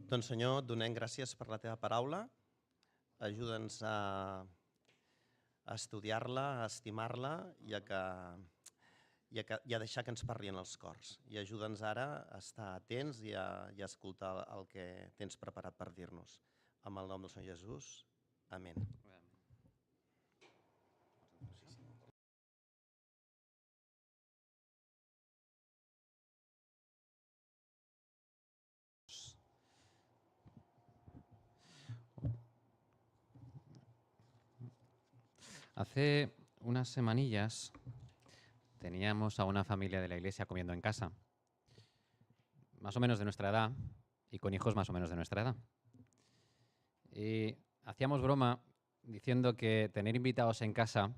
Doncs Senyor, donem gràcies per la teva paraula. Ajuda'ns a estudiar-la, a estimar-la i a deixar que ens parli en els cors. I ajuda'ns ara a estar atents i a escoltar el que tens preparat per dir-nos. En el nom del Senyor Jesús. Amén. Hace unas semanillas teníamos a una familia de la iglesia comiendo en casa, más o menos de nuestra edad y con hijos más o menos de nuestra edad. Y hacíamos broma diciendo que tener invitados en casa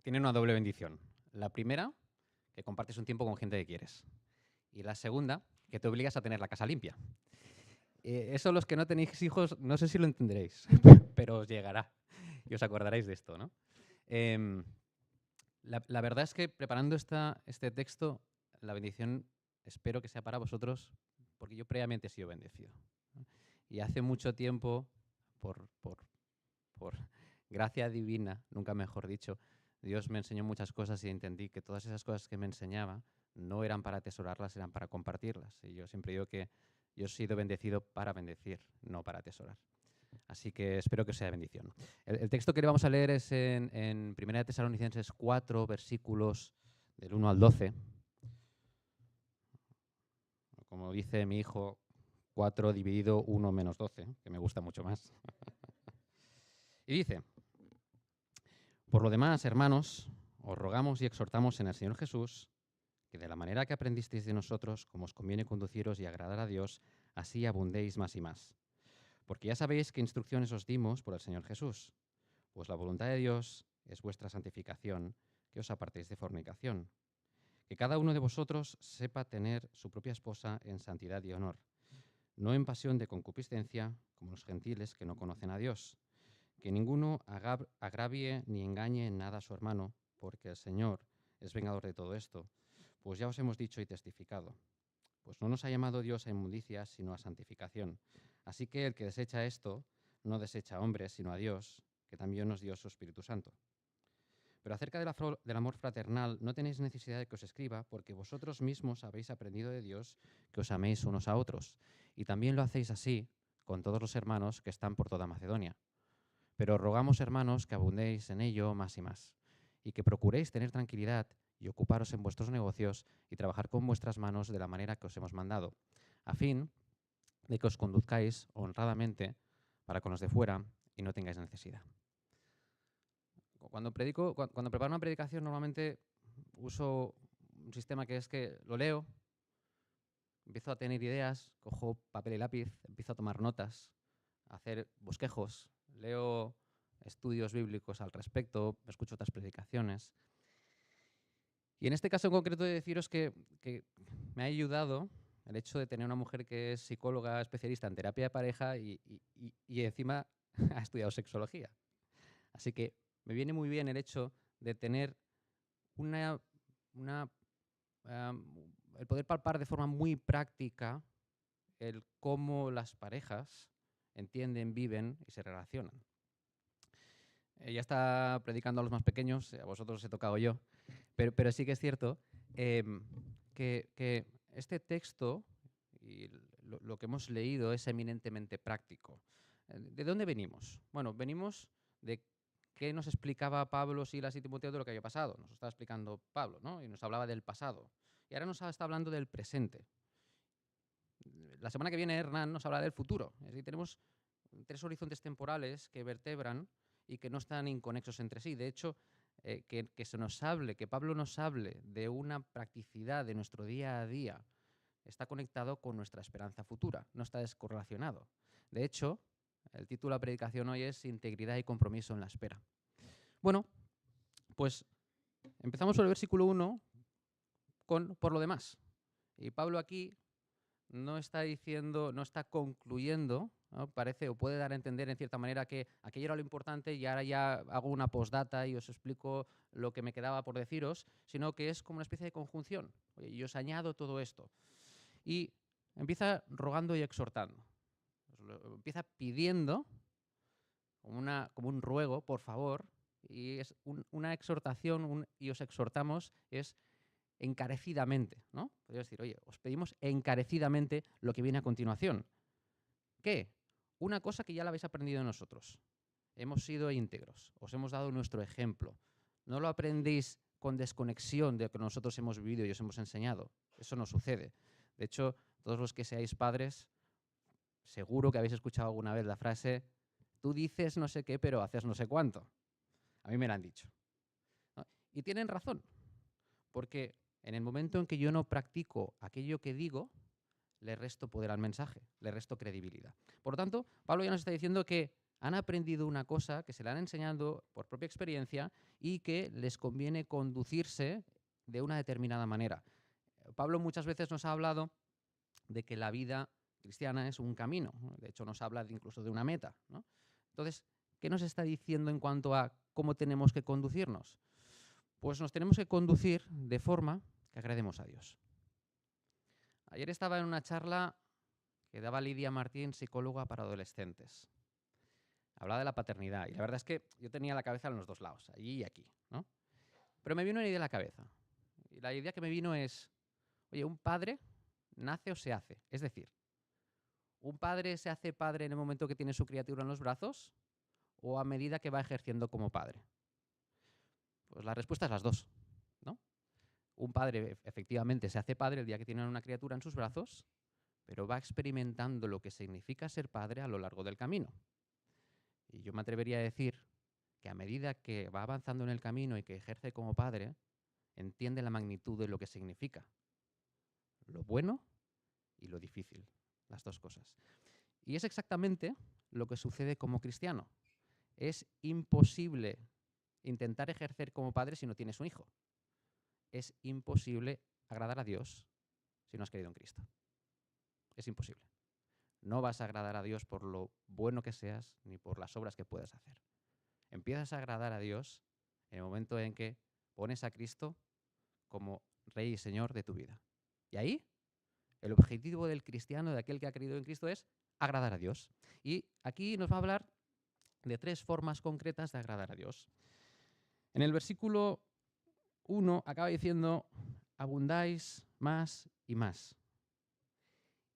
tiene una doble bendición. La primera, que compartes un tiempo con gente que quieres. Y la segunda, que te obligas a tener la casa limpia. Eso los que no tenéis hijos, no sé si lo entenderéis, pero os llegará y os acordaréis de esto, ¿no? La verdad es que preparando este texto, la bendición espero que sea para vosotros, porque yo previamente he sido bendecido, ¿no? Y hace mucho tiempo, por gracia divina, nunca mejor dicho, Dios me enseñó muchas cosas y entendí que todas esas cosas que me enseñaba no eran para atesorarlas, eran para compartirlas. Y yo siempre digo que yo he sido bendecido para bendecir, no para atesorar. Así que espero que os sea de bendición. El texto que le vamos a leer es en 1 Tesalonicenses 4, versículos del 1 al 12. Como dice mi hijo, 4 dividido 1 menos 12, que me gusta mucho más. Y dice: por lo demás, hermanos, os rogamos y exhortamos en el Señor Jesús que de la manera que aprendisteis de nosotros, como os conviene conduciros y agradar a Dios, así abundéis más y más. Porque ya sabéis qué instrucciones os dimos por el Señor Jesús. Pues la voluntad de Dios es vuestra santificación, que os apartéis de fornicación. Que cada uno de vosotros sepa tener su propia esposa en santidad y honor, no en pasión de concupiscencia, como los gentiles que no conocen a Dios. Que ninguno agravie ni engañe en nada a su hermano, porque el Señor es vengador de todo esto. Pues ya os hemos dicho y testificado. Pues no nos ha llamado Dios a inmundicia, sino a santificación. Así que el que desecha esto, no desecha a hombres, sino a Dios, que también nos dio su Espíritu Santo. Pero acerca del amor fraternal no tenéis necesidad de que os escriba, porque vosotros mismos habéis aprendido de Dios que os améis unos a otros. Y también lo hacéis así con todos los hermanos que están por toda Macedonia. Pero rogamos, hermanos, que abundéis en ello más y más, y que procuréis tener tranquilidad y ocuparos en vuestros negocios y trabajar con vuestras manos de la manera que os hemos mandado, a fin de que os conduzcáis honradamente para con los de fuera y no tengáis necesidad. Cuando preparo una predicación, normalmente uso un sistema que es que lo leo, empiezo a tener ideas, cojo papel y lápiz, empiezo a tomar notas, a hacer bosquejos, leo estudios bíblicos al respecto, escucho otras predicaciones. Y en este caso en concreto he de deciros que me ha ayudado el hecho de tener una mujer que es psicóloga especialista en terapia de pareja y encima ha estudiado sexología. Así que me viene muy bien el hecho de tener el poder palpar de forma muy práctica el cómo las parejas entienden, viven y se relacionan. Ella está predicando a los más pequeños, a vosotros os he tocado yo, pero sí que es cierto que este texto y lo que hemos leído es eminentemente práctico. ¿De dónde venimos? Bueno, venimos de qué nos explicaba Pablo, Silas y Timoteo de lo que había pasado. Nos estaba explicando Pablo, ¿no? Y nos hablaba del pasado. Y ahora nos está hablando del presente. La semana que viene Hernán nos habla del futuro. Es decir, tenemos 3 horizontes temporales que vertebran y que no están inconexos entre sí. De hecho, que Pablo nos hable de una practicidad de nuestro día a día, está conectado con nuestra esperanza futura, no está descorrelacionado. De hecho, el título de la predicación hoy es Integridad y compromiso en la espera. Bueno, pues empezamos por el versículo 1 con por lo demás. Y Pablo aquí no está diciendo, no está concluyendo, ¿no? Parece o puede dar a entender en cierta manera que aquello era lo importante y ahora ya hago una postdata y os explico lo que me quedaba por deciros, sino que es como una especie de conjunción. Oye, y os añado todo esto. Y empieza rogando y exhortando. Empieza pidiendo, como un ruego, por favor, y es una exhortación, y os exhortamos, es encarecidamente, ¿no? Podría decir, oye, os pedimos encarecidamente lo que viene a continuación. ¿Qué? Una cosa que ya la habéis aprendido de nosotros. Hemos sido íntegros, os hemos dado nuestro ejemplo. No lo aprendéis con desconexión de lo que nosotros hemos vivido y os hemos enseñado. Eso no sucede. De hecho, todos los que seáis padres, seguro que habéis escuchado alguna vez la frase, tú dices no sé qué, pero haces no sé cuánto. A mí me la han dicho, ¿no? Y tienen razón, porque en el momento en que yo no practico aquello que digo, le resto poder al mensaje, le resto credibilidad. Por lo tanto, Pablo ya nos está diciendo que han aprendido una cosa, que se la han enseñado por propia experiencia y que les conviene conducirse de una determinada manera. Pablo muchas veces nos ha hablado de que la vida cristiana es un camino, ¿no? De hecho, nos habla incluso de una meta, ¿no? Entonces, ¿qué nos está diciendo en cuanto a cómo tenemos que conducirnos? Pues nos tenemos que conducir de forma que agrademos a Dios. Ayer estaba en una charla que daba Lidia Martín, psicóloga para adolescentes. Hablaba de la paternidad y la verdad es que yo tenía la cabeza en los dos lados, allí y aquí, ¿no? Pero me vino una idea a la cabeza. Y la idea que me vino es, oye, un padre nace o se hace. Es decir, ¿un padre se hace padre en el momento que tiene su criatura en los brazos o a medida que va ejerciendo como padre? Pues la respuesta es las dos, ¿no? Un padre efectivamente se hace padre el día que tiene una criatura en sus brazos, pero va experimentando lo que significa ser padre a lo largo del camino. Y yo me atrevería a decir que a medida que va avanzando en el camino y que ejerce como padre, entiende la magnitud de lo que significa. Lo bueno y lo difícil, las dos cosas. Y es exactamente lo que sucede como cristiano. Es imposible intentar ejercer como padre si no tienes un hijo. Es imposible agradar a Dios si no has creído en Cristo. Es imposible. No vas a agradar a Dios por lo bueno que seas ni por las obras que puedas hacer. Empiezas a agradar a Dios en el momento en que pones a Cristo como Rey y Señor de tu vida. Y ahí, el objetivo del cristiano, de aquel que ha creído en Cristo, es agradar a Dios. Y aquí nos va a hablar de 3 formas concretas de agradar a Dios. En el versículo 1 acaba diciendo, abundáis más y más.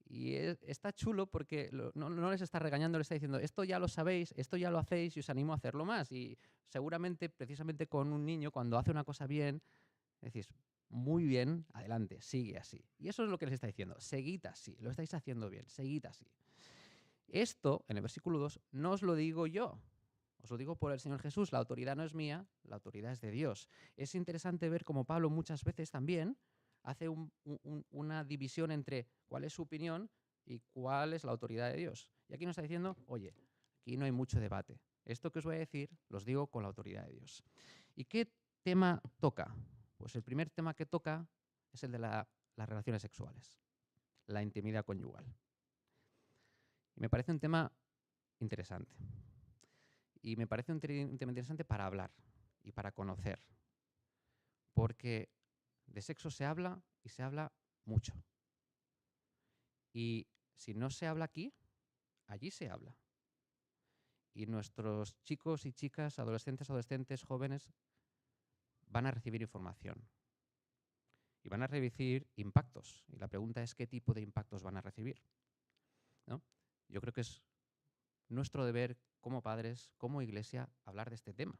Y está chulo porque no les está regañando, les está diciendo, esto ya lo sabéis, esto ya lo hacéis y os animo a hacerlo más. Y seguramente, precisamente con un niño, cuando hace una cosa bien, decís, muy bien, adelante, sigue así. Y eso es lo que les está diciendo, seguid así, lo estáis haciendo bien, seguid así. Esto, en el versículo 2, no os lo digo yo, os lo digo por el Señor Jesús, la autoridad no es mía, la autoridad es de Dios. Es interesante ver cómo Pablo muchas veces también hace una división entre cuál es su opinión y cuál es la autoridad de Dios. Y aquí nos está diciendo, oye, aquí no hay mucho debate. Esto que os voy a decir, los digo con la autoridad de Dios. ¿Y qué tema toca? Pues el primer tema que toca es el de las relaciones sexuales, la intimidad conyugal. Y me parece un tema interesante. Y me parece un tema interesante para hablar y para conocer. Porque de sexo se habla y se habla mucho. Y si no se habla aquí, allí se habla. Y nuestros chicos y chicas, adolescentes, jóvenes, van a recibir información. Y van a recibir impactos. Y la pregunta es qué tipo de impactos van a recibir, ¿no? Yo creo que es nuestro deber como padres, como iglesia, hablar de este tema.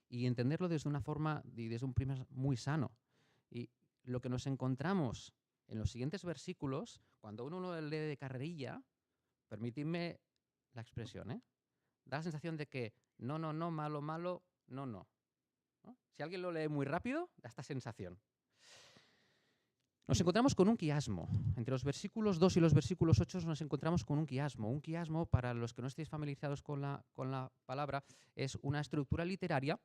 Y entenderlo desde una forma y desde un primer muy sano. Y lo que nos encontramos en los siguientes versículos, cuando uno lo lee de carrerilla, permitidme la expresión, da la sensación de que no, malo, no. Si alguien lo lee muy rápido, da esta sensación. Nos encontramos con un quiasmo. Entre los versículos 2 y los versículos 8 nos encontramos con un quiasmo. Un quiasmo, para los que no estéis familiarizados con la palabra, es una estructura literaria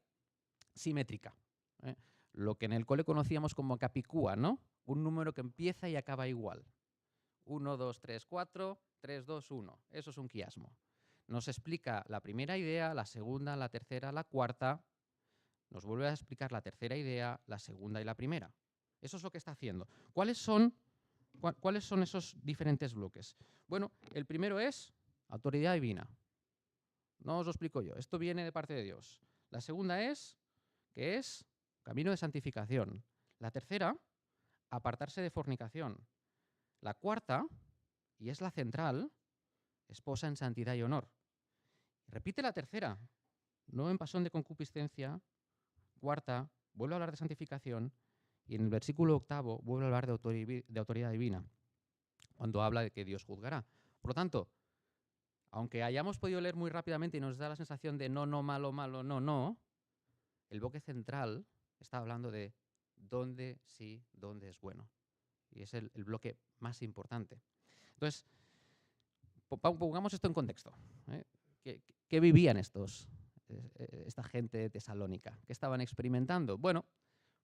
simétrica. Lo que en el cole conocíamos como capicúa, ¿no? Un número que empieza y acaba igual. 1, 2, 3, 4, 3, 2, 1. Eso es un quiasmo. Nos explica la primera idea, la segunda, la tercera, la cuarta. Nos vuelve a explicar la tercera idea, la segunda y la primera. Eso es lo que está haciendo. ¿Cuáles son ¿Cuáles son esos diferentes bloques? Bueno, el primero es autoridad divina. No os lo explico yo. Esto viene de parte de Dios. La segunda es, que es camino de santificación. La tercera, apartarse de fornicación. La cuarta, y es la central, esposa en santidad y honor. Repite la tercera, no en pasión de concupiscencia. Cuarta, vuelve a hablar de santificación. Y en el versículo 8 vuelve a hablar de autoridad divina, cuando habla de que Dios juzgará. Por lo tanto, aunque hayamos podido leer muy rápidamente y nos da la sensación de no, no, malo, malo, no, no, el bloque central está hablando de dónde sí, dónde es bueno. Y es el bloque más importante. Entonces, pongamos esto en contexto. ¿Qué vivían esta gente de Tesalónica? ¿Qué estaban experimentando? Bueno,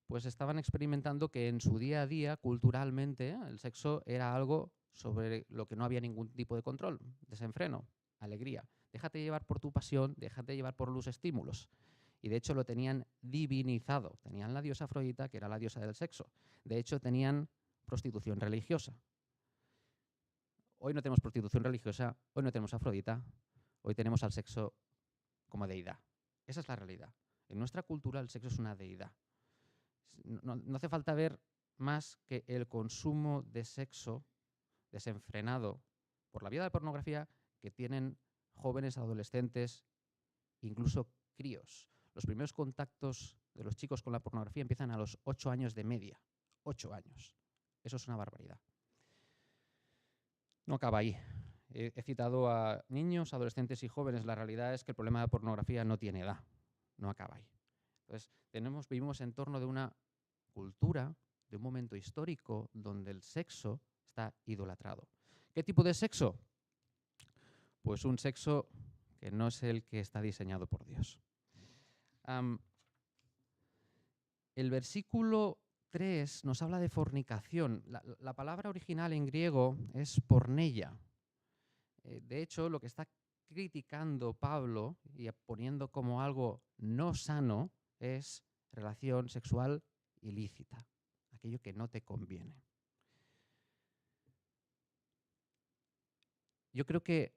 pues estaban experimentando que en su día a día, culturalmente, el sexo era algo sobre lo que no había ningún tipo de control, desenfreno, alegría. Déjate llevar por tu pasión, déjate llevar por los estímulos. Y de hecho lo tenían divinizado. Tenían la diosa Afrodita, que era la diosa del sexo. De hecho tenían prostitución religiosa. Hoy no tenemos prostitución religiosa, hoy no tenemos Afrodita, hoy tenemos al sexo como deidad. Esa es la realidad. En nuestra cultura el sexo es una deidad. No hace falta ver más que el consumo de sexo desenfrenado por la vía de la pornografía que tienen jóvenes, adolescentes, incluso críos. Los primeros contactos de los chicos con la pornografía empiezan a los 8 años de media. 8 años. Eso es una barbaridad. No acaba ahí. He citado a niños, adolescentes y jóvenes. La realidad es que el problema de la pornografía no tiene edad. No acaba ahí. Entonces, vivimos en torno de una cultura, de un momento histórico donde el sexo está idolatrado. ¿Qué tipo de sexo? Pues un sexo que no es el que está diseñado por Dios. El versículo 3 nos habla de fornicación. La palabra original en griego es porneia. De hecho, lo que está criticando Pablo y poniendo como algo no sano es relación sexual ilícita, aquello que no te conviene. Yo creo que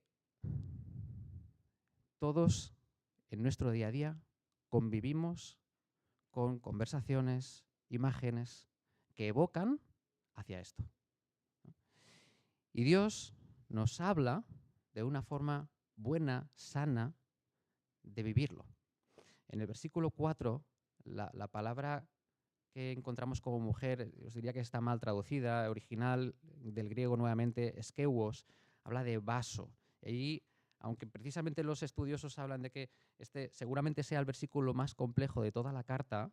todos en nuestro día a día convivimos con conversaciones, imágenes que evocan hacia esto. Y Dios nos habla de una forma buena, sana, de vivirlo. En el versículo 4, la palabra que encontramos como mujer, os diría que está mal traducida, original del griego nuevamente, skeuos, habla de vaso. Y aunque precisamente los estudiosos hablan de que este seguramente sea el versículo más complejo de toda la carta,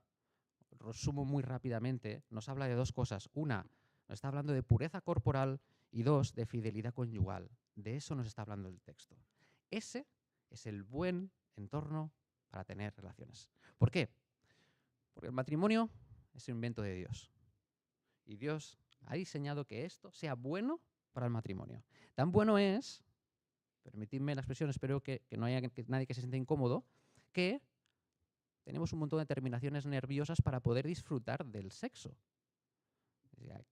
resumo muy rápidamente, nos habla de dos cosas. Una, nos está hablando de pureza corporal y dos, de fidelidad conyugal. De eso nos está hablando el texto. Ese es el buen entorno para tener relaciones. ¿Por qué? Porque el matrimonio es un invento de Dios. Y Dios ha diseñado que esto sea bueno para el matrimonio. Tan bueno es, permitidme la expresión, espero que no haya nadie que se sienta incómodo, que tenemos un montón de terminaciones nerviosas para poder disfrutar del sexo.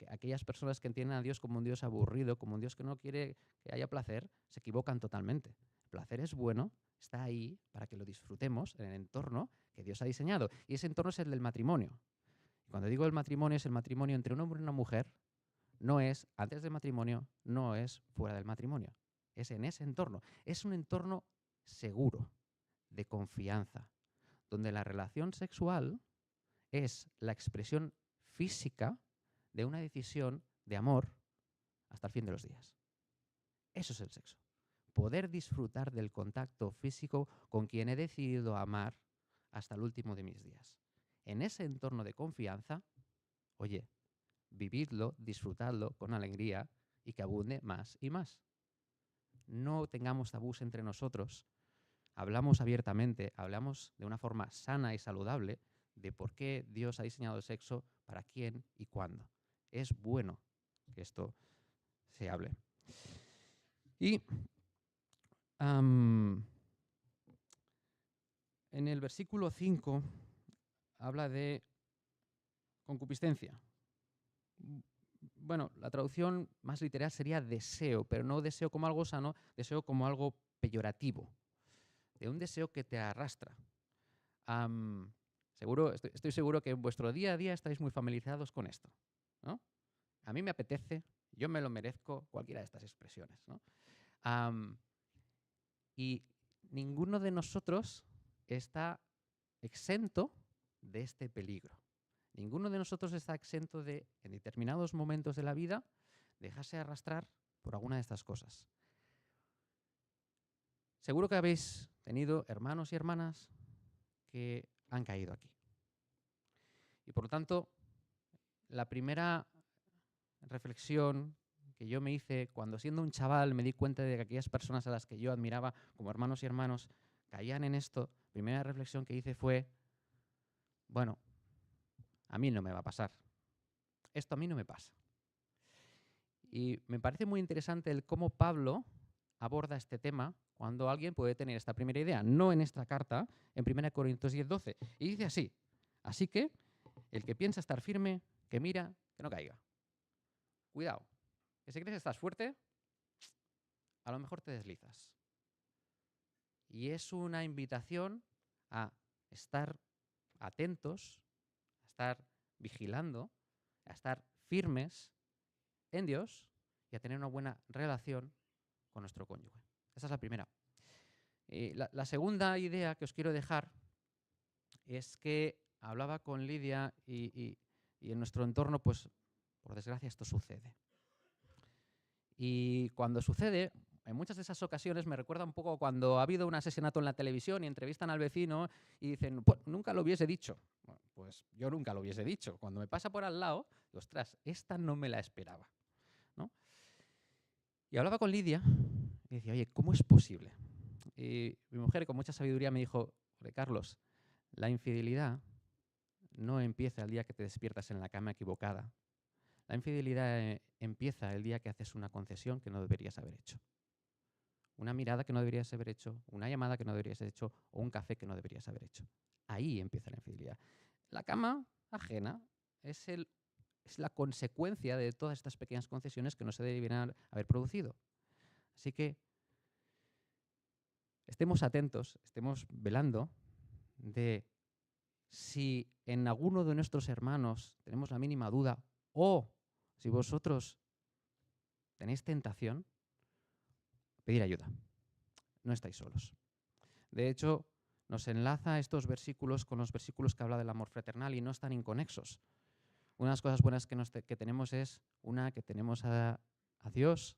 Aquellas personas que entienden a Dios como un Dios aburrido, como un Dios que no quiere que haya placer, se equivocan totalmente. El placer es bueno, está ahí para que lo disfrutemos en el entorno que Dios ha diseñado. Y ese entorno es el del matrimonio. Cuando digo el matrimonio, es el matrimonio entre un hombre y una mujer, no es antes del matrimonio, no es fuera del matrimonio. Es en ese entorno. Es un entorno seguro, de confianza, donde la relación sexual es la expresión física de una decisión de amor hasta el fin de los días. Eso es el sexo. Poder disfrutar del contacto físico con quien he decidido amar hasta el último de mis días. En ese entorno de confianza, oye, vividlo, disfrutadlo con alegría y que abunde más y más. No tengamos tabús entre nosotros. Hablamos abiertamente, hablamos de una forma sana y saludable de por qué Dios ha diseñado el sexo, para quién y cuándo. Es bueno que esto se hable. Y en el versículo 5 habla de concupiscencia. bueno, la traducción más literal sería deseo, pero no deseo como algo sano, deseo como algo peyorativo, de un deseo que te arrastra. Estoy seguro que en vuestro día a día estáis muy familiarizados con esto, ¿no? A mí me apetece, yo me lo merezco, cualquiera de estas expresiones, ¿no? Y ninguno de nosotros está exento de este peligro. Ninguno de nosotros está exento de, en determinados momentos de la vida, dejarse arrastrar por alguna de estas cosas. Seguro que habéis tenido hermanos y hermanas que han caído aquí. Y por lo tanto, la primera reflexión que yo me hice cuando siendo un chaval me di cuenta de que aquellas personas a las que yo admiraba como hermanos y hermanos caían en esto, la primera reflexión que hice fue, bueno, a mí no me va a pasar. Esto a mí no me pasa. Y me parece muy interesante el cómo Pablo aborda este tema cuando alguien puede tener esta primera idea, no en esta carta, en 1 Corintios 10:12. Y dice así que el que piensa estar firme, que mira, que no caiga. Cuidado, que si crees que estás fuerte, a lo mejor te deslizas. Y es una invitación a estar atentos, a estar vigilando, a estar firmes en Dios y a tener una buena relación con nuestro cónyuge. Esa es la primera. La segunda idea que os quiero dejar es que hablaba con Lidia y en nuestro entorno, pues, por desgracia, esto sucede. Y cuando sucede, en muchas de esas ocasiones me recuerda un poco cuando ha habido un asesinato en la televisión y entrevistan al vecino y dicen, pues nunca lo hubiese dicho. Bueno, pues yo nunca lo hubiese dicho. Cuando me pasa por al lado, ostras, esta no me la esperaba, ¿no? Y hablaba con Lidia y decía, oye, ¿cómo es posible? Y mi mujer con mucha sabiduría me dijo, Carlos, la infidelidad no empieza el día que te despiertas en la cama equivocada. La infidelidad empieza el día que haces una concesión que no deberías haber hecho. Una mirada que no deberías haber hecho, una llamada que no deberías haber hecho o un café que no deberías haber hecho. Ahí empieza la infidelidad. La cama ajena es la consecuencia de todas estas pequeñas concesiones que no se deberían haber producido. Así que estemos atentos, estemos velando de si en alguno de nuestros hermanos tenemos la mínima duda o si vosotros tenéis tentación, pedir ayuda. No estáis solos. De hecho, nos enlaza estos versículos con los versículos que habla del amor fraternal y no están inconexos. Una de las cosas buenas que tenemos es, una, que tenemos a Dios,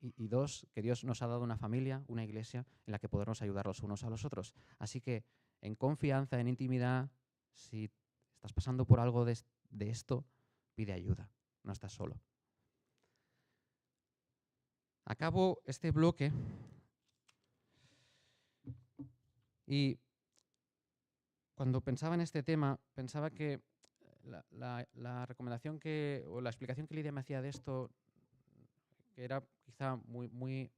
y dos, que Dios nos ha dado una familia, una iglesia, en la que podemos ayudar los unos a los otros. Así que, en confianza, en intimidad, si estás pasando por algo de esto, pide ayuda, no estás solo. Acabo este bloque y cuando pensaba en este tema, pensaba que la recomendación o la explicación que Lidia me hacía de esto, que era quizá muy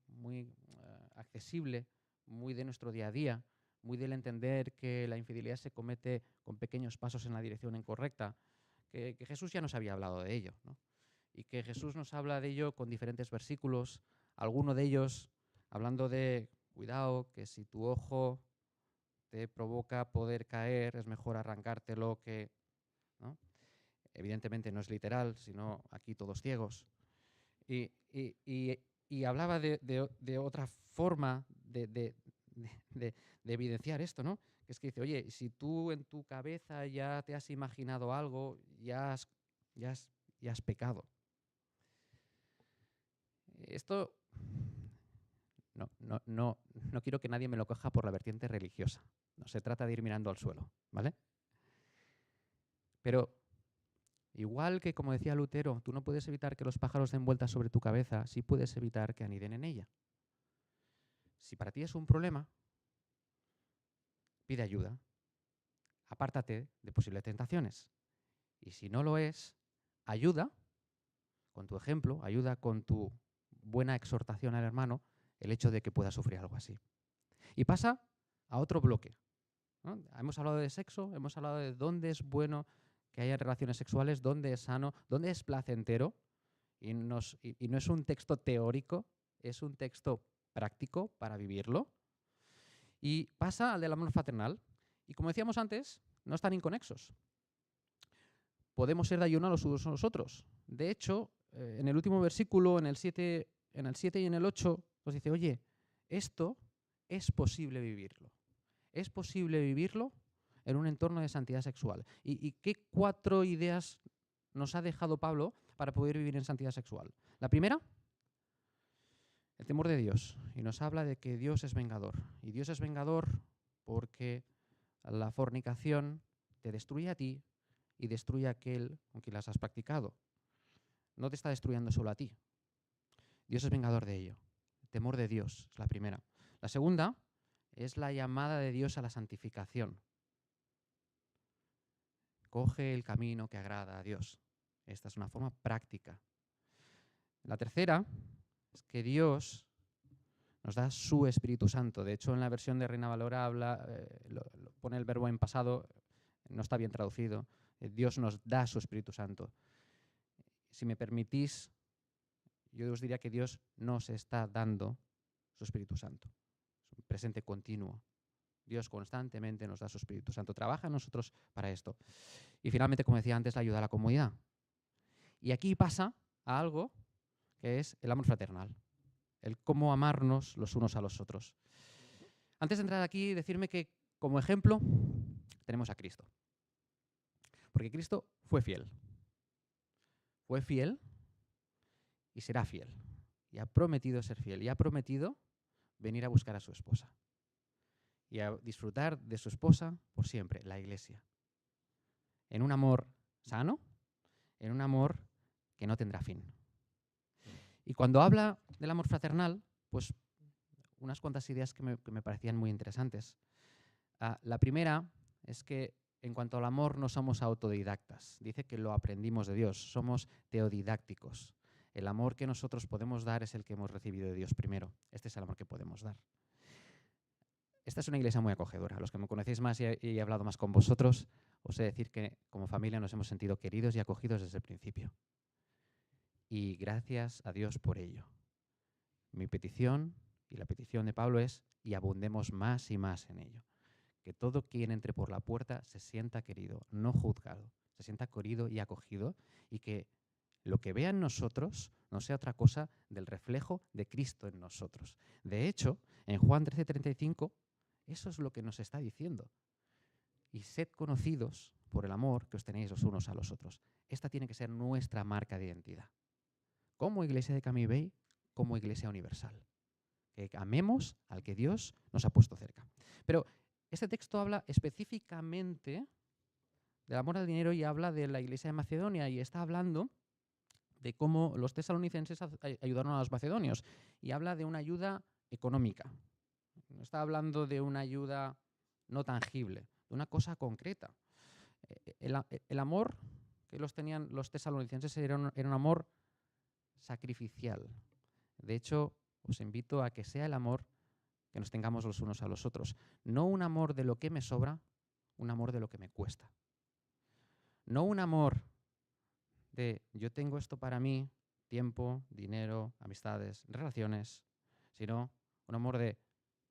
accesible, muy de nuestro día a día, muy del entender que la infidelidad se comete con pequeños pasos en la dirección incorrecta, que Jesús ya nos había hablado de ello, ¿no? Y que Jesús nos habla de ello con diferentes versículos, alguno de ellos hablando de, cuidado, que si tu ojo te provoca poder caer, es mejor arrancártelo que, ¿no? Evidentemente no es literal, sino aquí todos ciegos. Y hablaba de otra forma de evidenciar esto, ¿no? Que es que dice, oye, si tú en tu cabeza ya te has imaginado algo, ya has pecado. Esto no quiero que nadie me lo coja por la vertiente religiosa. No se trata de ir mirando al suelo, ¿vale? Pero igual que, como decía Lutero, tú no puedes evitar que los pájaros den vueltas sobre tu cabeza, sí puedes evitar que aniden en ella. Si para ti es un problema, pide ayuda. Apártate de posibles tentaciones. Y si no lo es, ayuda con tu ejemplo, ayuda con tu buena exhortación al hermano el hecho de que pueda sufrir algo así. Y pasa a otro bloque, ¿no? Hemos hablado de sexo, hemos hablado de dónde es bueno que haya relaciones sexuales donde es sano, donde es placentero, y no es un texto teórico, es un texto práctico para vivirlo. Y pasa al del amor fraternal, y como decíamos antes, no están inconexos. Podemos ser de ayuno los unos a los otros. De hecho, en el último versículo, en el 7 y en el 8, nos dice, oye, esto es posible vivirlo. Es posible vivirlo en un entorno de santidad sexual. ¿Y qué 4 ideas nos ha dejado Pablo para poder vivir en santidad sexual? La primera, el temor de Dios. Y nos habla de que Dios es vengador. Y Dios es vengador porque la fornicación te destruye a ti y destruye a aquel con quien las has practicado. No te está destruyendo solo a ti. Dios es vengador de ello. El temor de Dios es la primera. La segunda es la llamada de Dios a la santificación. Coge el camino que agrada a Dios. Esta es una forma práctica. La tercera es que Dios nos da su Espíritu Santo. De hecho, en la versión de Reina Valera pone el verbo en pasado, no está bien traducido. Dios nos da su Espíritu Santo. Si me permitís, yo os diría que Dios nos está dando su Espíritu Santo. Es un presente continuo. Dios constantemente nos da su Espíritu Santo. Trabaja en nosotros para esto. Y finalmente, como decía antes, la ayuda a la comunidad. Y aquí pasa a algo que es el amor fraternal. El cómo amarnos los unos a los otros. Antes de entrar aquí, decirme que como ejemplo tenemos a Cristo. Porque Cristo fue fiel. Fue fiel y será fiel. Y ha prometido ser fiel. Y ha prometido venir a buscar a su esposa. Y a disfrutar de su esposa por siempre, la Iglesia. En un amor sano, en un amor que no tendrá fin. Y cuando habla del amor fraternal, pues unas cuantas ideas que me parecían muy interesantes. La primera es que en cuanto al amor no somos autodidactas. Dice que lo aprendimos de Dios, somos teodidácticos. El amor que nosotros podemos dar es el que hemos recibido de Dios primero. Este es el amor que podemos dar. Esta es una iglesia muy acogedora. Los que me conocéis más y he hablado más con vosotros, os he de decir que como familia nos hemos sentido queridos y acogidos desde el principio. Y gracias a Dios por ello. Mi petición y la petición de Pablo es y abundemos más y más en ello. Que todo quien entre por la puerta se sienta querido, no juzgado, se sienta querido y acogido, y que lo que vea en nosotros no sea otra cosa del reflejo de Cristo en nosotros. De hecho, en Juan 13:35, eso es lo que nos está diciendo. Y sed conocidos por el amor que os tenéis los unos a los otros. Esta tiene que ser nuestra marca de identidad. Como iglesia de Camí Bay, como iglesia universal. Que amemos al que Dios nos ha puesto cerca. Pero este texto habla específicamente del amor al dinero y habla de la iglesia de Macedonia y está hablando de cómo los tesalonicenses ayudaron a los macedonios y habla de una ayuda económica. No está hablando de una ayuda no tangible, de una cosa concreta. El amor que tenían los tesalonicenses era un amor sacrificial. De hecho, os invito a que sea el amor que nos tengamos los unos a los otros. No un amor de lo que me sobra, un amor de lo que me cuesta. No un amor de yo tengo esto para mí, tiempo, dinero, amistades, relaciones, sino un amor de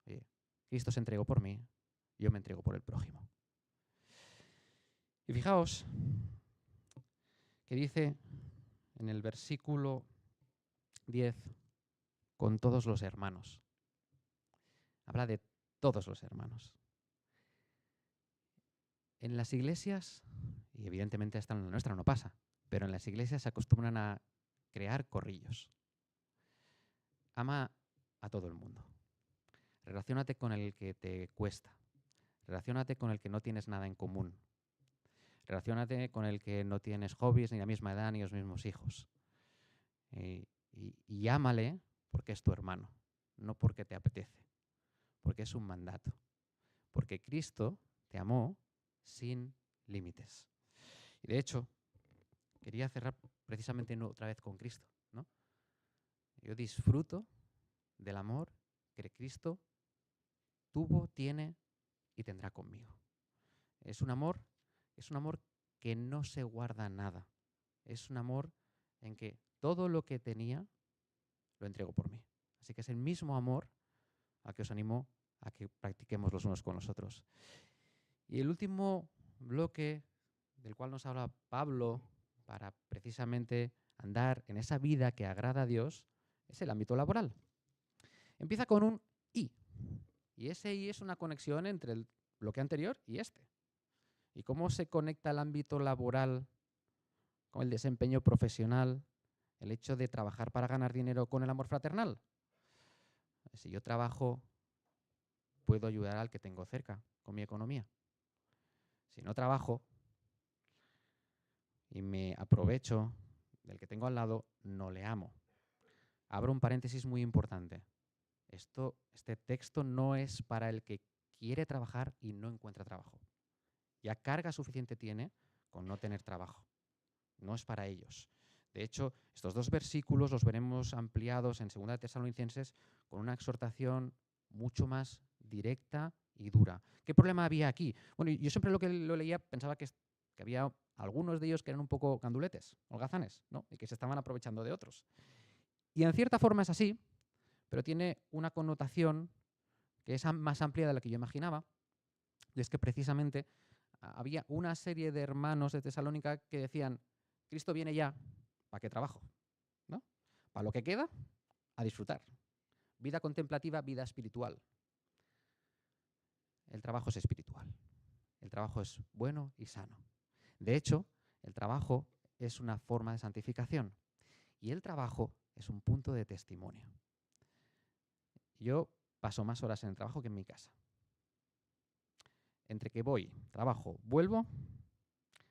oye, Cristo se entregó por mí, yo me entrego por el prójimo. Y fijaos que dice en el versículo 10, con todos los hermanos. Habla de todos los hermanos. En las iglesias, y evidentemente esta en la nuestra no pasa, pero en las iglesias se acostumbran a crear corrillos. Ama a todo el mundo. Relaciónate con el que te cuesta. Relaciónate con el que no tienes nada en común. Relaciónate con el que no tienes hobbies, ni la misma edad, ni los mismos hijos. Y ámale porque es tu hermano, no porque te apetece, porque es un mandato. Porque Cristo te amó sin límites. Y de hecho, quería cerrar precisamente otra vez con Cristo, ¿no? Yo disfruto del amor que Cristo tuvo, tiene y tendrá conmigo. Es un amor que no se guarda nada. Es un amor en que todo lo que tenía lo entrego por mí. Así que es el mismo amor al que os animo a que practiquemos los unos con los otros. Y el último bloque del cual nos habla Pablo para precisamente andar en esa vida que agrada a Dios es el ámbito laboral. Empieza con un I. Y ese I es una conexión entre el bloque anterior y este. ¿Y cómo se conecta el ámbito laboral con el desempeño profesional, el hecho de trabajar para ganar dinero con el amor fraternal? Si yo trabajo, puedo ayudar al que tengo cerca con mi economía. Si no trabajo y me aprovecho del que tengo al lado, no le amo. Abro un paréntesis muy importante. Este texto no es para el que quiere trabajar y no encuentra trabajo. Ya carga suficiente tiene con no tener trabajo. No es para ellos. De hecho, estos 2 versículos los veremos ampliados en 2 Tesalonicenses con una exhortación mucho más directa y dura. ¿Qué problema había aquí? Bueno, yo siempre lo que lo leía pensaba que había algunos de ellos que eran un poco ganduletes, holgazanes, ¿no? Y que se estaban aprovechando de otros. Y en cierta forma es así, pero tiene una connotación que es más amplia de la que yo imaginaba, y es que precisamente había una serie de hermanos de Tesalónica que decían, Cristo viene ya, ¿para qué trabajo? ¿No? Para lo que queda, a disfrutar. Vida contemplativa, vida espiritual. El trabajo es espiritual. El trabajo es bueno y sano. De hecho, el trabajo es una forma de santificación y el trabajo es un punto de testimonio. Yo paso más horas en el trabajo que en mi casa. Entre que voy, trabajo, vuelvo,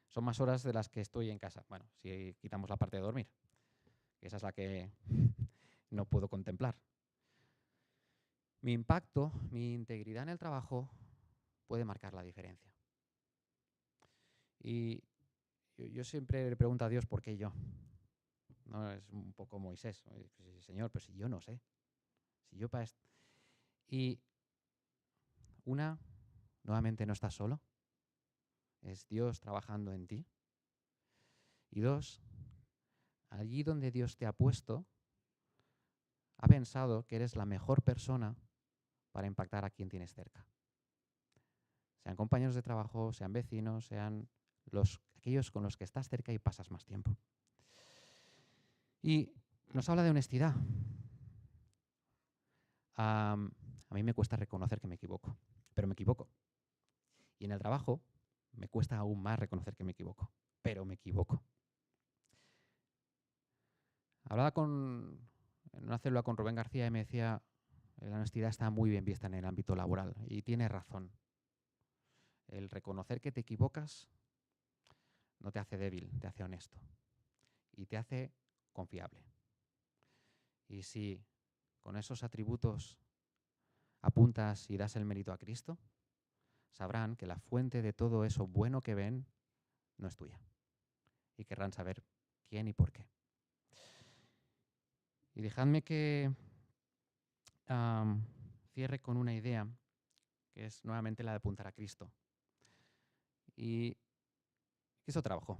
son más horas de las que estoy en casa. Bueno, si quitamos la parte de dormir, que esa es la que no puedo contemplar. Mi impacto, mi integridad en el trabajo puede marcar la diferencia. Y yo siempre le pregunto a Dios por qué yo. No es un poco Moisés. Señor, pero si yo no sé. Si yo para esto. Y nuevamente no estás solo. Es Dios trabajando en ti. Y 2, allí donde Dios te ha puesto, ha pensado que eres la mejor persona para impactar a quien tienes cerca. Sean compañeros de trabajo, sean vecinos, sean aquellos con los que estás cerca y pasas más tiempo. Y nos habla de honestidad. A mí me cuesta reconocer que me equivoco, pero me equivoco. Y en el trabajo me cuesta aún más reconocer que me equivoco, pero me equivoco. Hablaba en una célula con Rubén García y me decía, la honestidad está muy bien vista en el ámbito laboral y tiene razón. El reconocer que te equivocas no te hace débil, te hace honesto y te hace confiable. Y si con esos atributos apuntas y das el mérito a Cristo, sabrán que la fuente de todo eso bueno que ven no es tuya y querrán saber quién y por qué. Y dejadme que cierre con una idea que es nuevamente la de apuntar a Cristo. Y Cristo trabajó.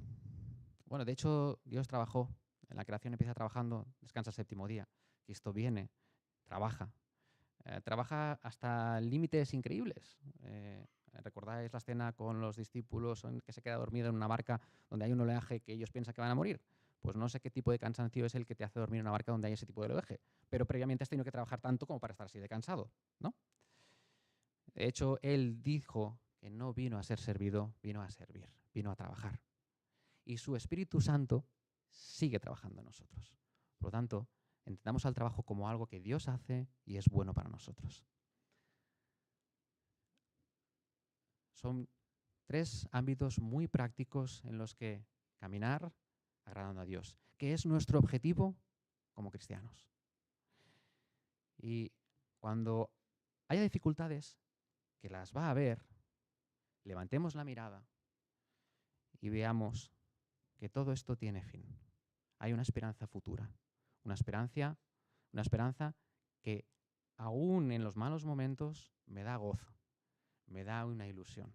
Bueno, de hecho, Dios trabajó. En la creación empieza trabajando, descansa el 7º día. Cristo viene, trabaja. Trabaja hasta límites increíbles. ¿Recordáis la escena con los discípulos en que se queda dormido en una barca donde hay un oleaje que ellos piensan que van a morir? Pues no sé qué tipo de cansancio es el que te hace dormir en una barca donde hay ese tipo de oleaje, pero previamente has tenido que trabajar tanto como para estar así de cansado, ¿no? De hecho, él dijo que no vino a ser servido, vino a servir, vino a trabajar. Y su Espíritu Santo sigue trabajando en nosotros. Por lo tanto, entendamos al trabajo como algo que Dios hace y es bueno para nosotros. Son 3 ámbitos muy prácticos en los que caminar agradando a Dios, que es nuestro objetivo como cristianos. Y cuando haya dificultades, que las va a haber, levantemos la mirada y veamos que todo esto tiene fin. Hay una esperanza futura, una esperanza que aún en los malos momentos me da gozo, me da una ilusión,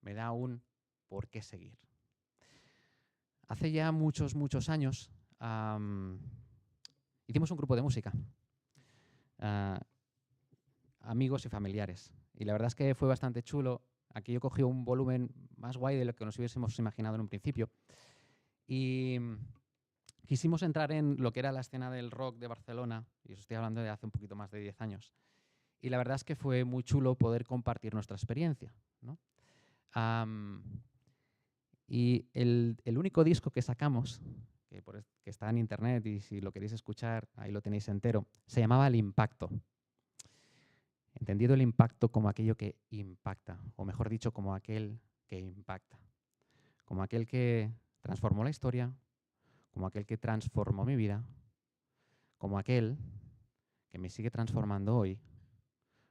me da un por qué seguir. Hace ya muchos, muchos años hicimos un grupo de música, amigos y familiares. Y la verdad es que fue bastante chulo. Aquello cogió un volumen más guay de lo que nos hubiésemos imaginado en un principio. Y quisimos entrar en lo que era la escena del rock de Barcelona, y os estoy hablando de hace un poquito más de 10 años. Y la verdad es que fue muy chulo poder compartir nuestra experiencia, ¿no? Y el único disco que sacamos, que está en internet y si lo queréis escuchar, ahí lo tenéis entero, se llamaba El Impacto. Entendido el impacto como aquello que impacta, o mejor dicho, como aquel que impacta. Como aquel que transformó la historia, como aquel que transformó mi vida, como aquel que me sigue transformando hoy,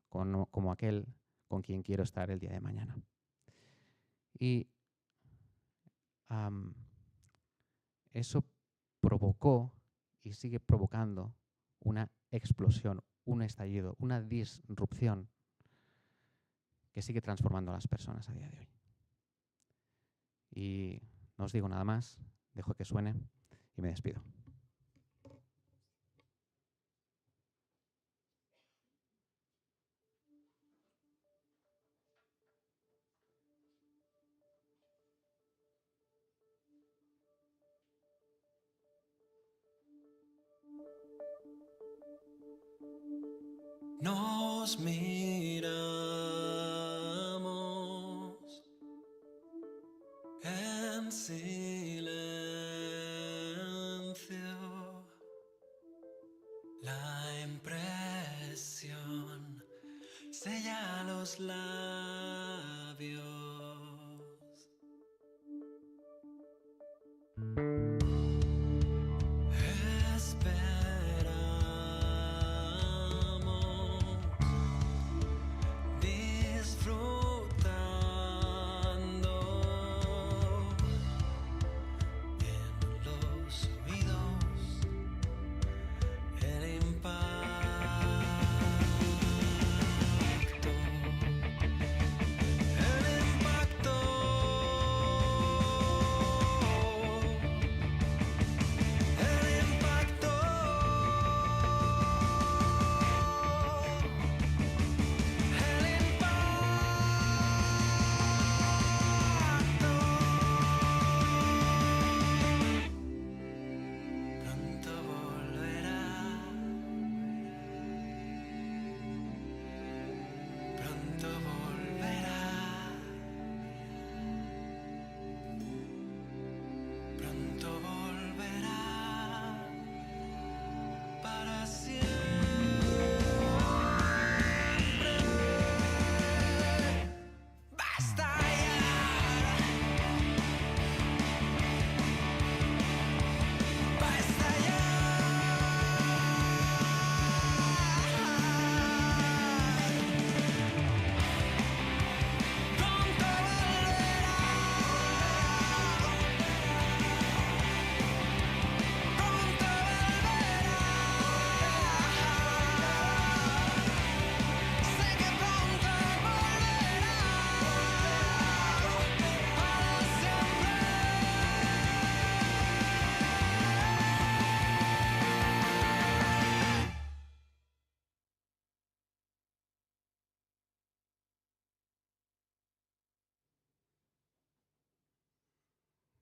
como aquel con quien quiero estar el día de mañana. Y eso provocó y sigue provocando una explosión, un estallido, una disrupción que sigue transformando a las personas a día de hoy. Y no os digo nada más, dejo que suene y me despido. Nos miramos en silencio, la impresión sella los labios.